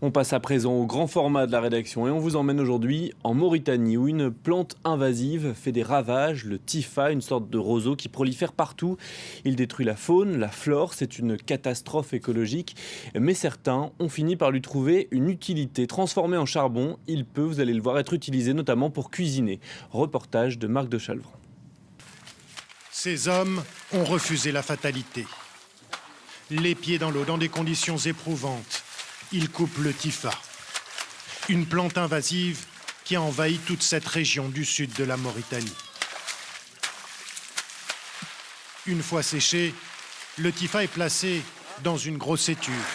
On passe à présent au grand format de la rédaction et on vous emmène aujourd'hui en Mauritanie où une plante invasive fait des ravages, le Tifa, une sorte de roseau qui prolifère partout. Il détruit la faune, la flore, c'est une catastrophe écologique. Mais certains ont fini par lui trouver une utilité. Transformé en charbon, il peut, vous allez le voir, être utilisé notamment pour cuisiner. Reportage de Marc de Chalvre. Ces hommes ont refusé la fatalité. Les pieds dans l'eau, dans des conditions éprouvantes. Ils coupent le Tifa, une plante invasive qui a envahi toute cette région du sud de la Mauritanie. Une fois séché, le Tifa est placé dans une grosse étuve,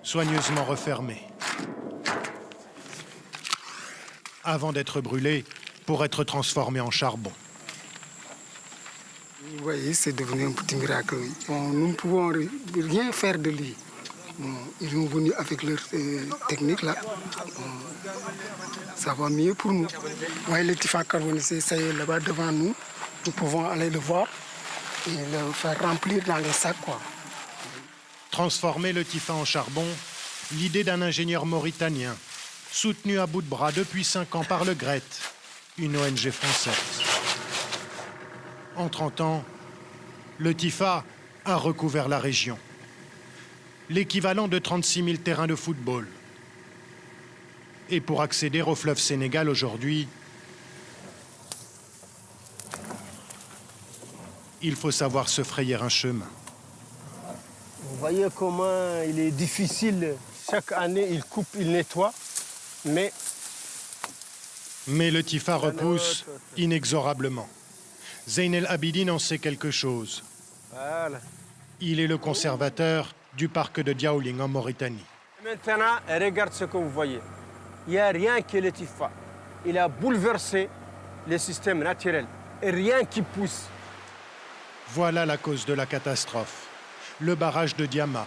soigneusement refermée, avant d'être brûlé pour être transformé en charbon. Vous voyez, c'est devenu un petit miracle. Nous ne pouvons rien faire de lui. Ils sont venus avec leur technique là. Ça va mieux pour nous. Vous voyez le Tifa carbonisé, ça y est là-bas devant nous. Nous pouvons aller le voir et le faire remplir dans les sacs, quoi. Transformer le Tifa en charbon, l'idée d'un ingénieur mauritanien, soutenu à bout de bras depuis 5 ans par le GRET, une ONG française. En 30 ans, le Tifa a recouvert la région. L'équivalent de 36 000 terrains de football. Et pour accéder au fleuve Sénégal aujourd'hui, il faut savoir se frayer un chemin. Vous voyez comment il est difficile. Chaque année, il coupe, il nettoie, mais le Tifa repousse inexorablement. Zeyn El Abidine en sait quelque chose. voilà. Il est le conservateur du parc de Diaoling en Mauritanie. Maintenant, regarde ce que vous voyez. Il n'y a rien que le Tifa. Il a bouleversé le système naturel. Et rien qui pousse. Voilà la cause de la catastrophe. Le barrage de Diama,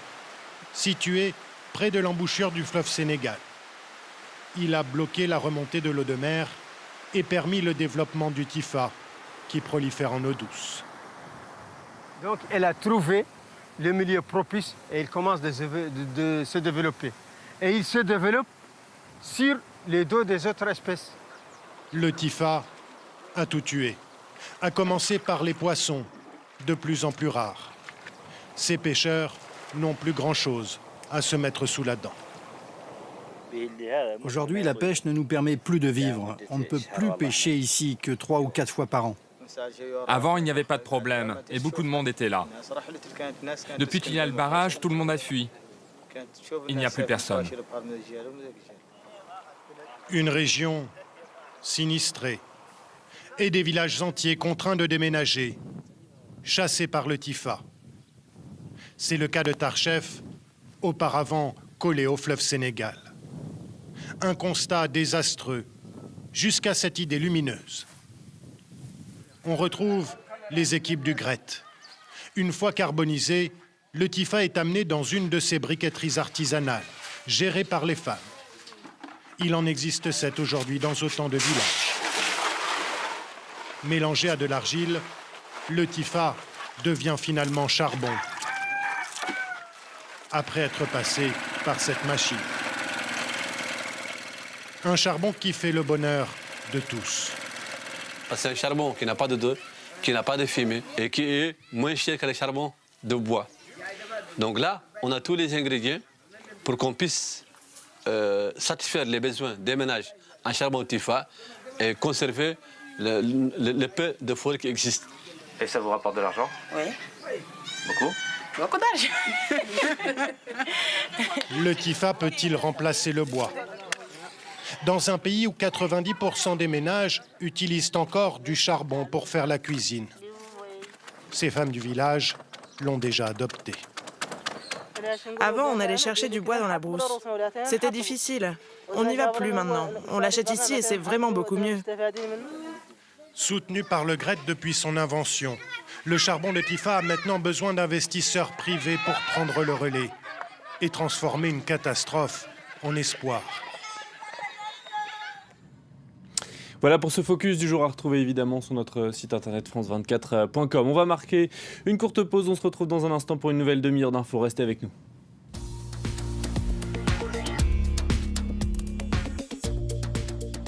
situé près de l'embouchure du fleuve Sénégal. Il a bloqué la remontée de l'eau de mer et permis le développement du Tifa, qui prolifère en eau douce. Donc, elle a trouvé le milieu propice et il commence de se développer. Et il se développe sur les dos des autres espèces. Le Tifa a tout tué, à commencer par les poissons, de plus en plus rares. Ces pêcheurs n'ont plus grand-chose à se mettre sous la dent. Aujourd'hui, la pêche ne nous permet plus de vivre. On ne peut plus pêcher ici que 3 ou 4 fois par an. Avant, il n'y avait pas de problème et beaucoup de monde était là. Depuis qu'il y a le barrage, tout le monde a fui. Il n'y a plus personne. Une région sinistrée et des villages entiers contraints de déménager, chassés par le Tifa. C'est le cas de Tarchef, auparavant collé au fleuve Sénégal. Un constat désastreux, jusqu'à cette idée lumineuse. On retrouve les équipes du GRET. Une fois carbonisé, le Tifa est amené dans une de ces briqueteries artisanales, gérées par les femmes. Il en existe 7 aujourd'hui dans autant de villages. Mélangé à de l'argile, le Tifa devient finalement charbon, après être passé par cette machine. Un charbon qui fait le bonheur de tous. C'est un charbon qui n'a pas d'odeur, qui n'a pas de fumée et qui est moins cher que le charbon de bois. Donc là, on a tous les ingrédients pour qu'on puisse satisfaire les besoins des ménages en charbon Tifa et conserver le peu de forêt qui existe. Et ça vous rapporte de l'argent? Oui. Beaucoup? Beaucoup d'argent. Le Tifa peut-il remplacer le bois? Dans un pays où 90% des ménages utilisent encore du charbon pour faire la cuisine. Ces femmes du village l'ont déjà adopté. Avant, on allait chercher du bois dans la brousse. C'était difficile. On n'y va plus maintenant. On l'achète ici et c'est vraiment beaucoup mieux. Soutenu par le GRET depuis son invention, le charbon de Tifa a maintenant besoin d'investisseurs privés pour prendre le relais et transformer une catastrophe en espoir. Voilà pour ce focus du jour à retrouver évidemment sur notre site internet france24.com. On va marquer une courte pause, on se retrouve dans un instant pour une nouvelle demi-heure d'infos. Restez avec nous.